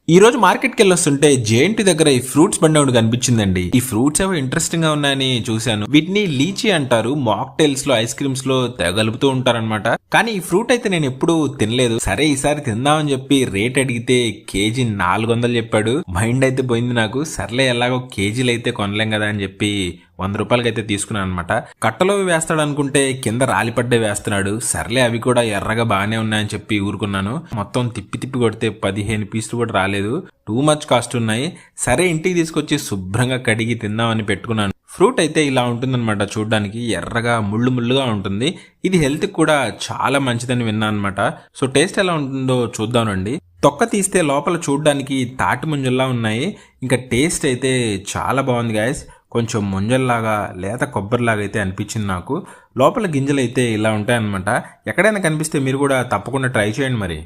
ఈ రోజు మార్కెట్కి వెళ్ళొస్తుంటే జేఎన్టీ దగ్గర ఈ ఫ్రూట్స్ బండి ఒకటి కనిపించిందండి. ఈ ఫ్రూట్స్ ఏవో ఇంట్రెస్టింగ్ గా ఉన్నాయని చూశాను. వీటిని లీచీ అంటారు. మాక్టైల్స్ లో, ఐస్ క్రీమ్స్ లో తెగలుపుతూ ఉంటారనమాట. కానీ ఈ ఫ్రూట్ అయితే నేను ఎప్పుడు తినలేదు. సరే ఈసారి తిందామని చెప్పి రేట్ అడిగితే కేజీ 400 చెప్పాడు. మైండ్ అయితే పోయింది నాకు. సర్లే ఎలాగో కేజీలు అయితే కొనలేం కదా అని చెప్పి 100 రూపాయలకి అయితే తీసుకున్నాను అనమాట. కట్టలో వేస్తాడు అనుకుంటే కింద రాలిపడ్డే వేస్తున్నాడు. సర్లే అవి కూడా ఎర్రగా బాగానే ఉన్నాయని చెప్పి ఊరుకున్నాను. మొత్తం తిప్పి తిప్పి కొడితే 15 పీసులు కూడా రాలేదు. టూ మచ్ కాస్ట్ ఉన్నాయి. సరే ఇంటికి తీసుకొచ్చి శుభ్రంగా కడిగి తిందామని పెట్టుకున్నాను. ఫ్రూట్ అయితే ఇలా ఉంటుందన్నమాట. చూడడానికి ఎర్రగా ముళ్ళు ముళ్ళుగా ఉంటుంది. ఇది హెల్త్ కూడా చాలా మంచిదని విన్నాను అనమాట. సో టేస్ట్ ఎలా ఉంటుందో చూద్దామండి. తొక్క తీస్తే లోపల చూడడానికి తాటి ముంజల్లా ఉన్నాయి. ఇంకా టేస్ట్ అయితే చాలా బాగుంది గాయస్. కొంచెం ముంజల్లాగా లేత కొబ్బరిలాగా అయితే అనిపించింది నాకు. లోపల గింజలు అయితే ఇలా ఉంటాయన్నమాట. ఎక్కడైనా కనిపిస్తే మీరు కూడా తప్పకుండా ట్రై చేయండి మరి.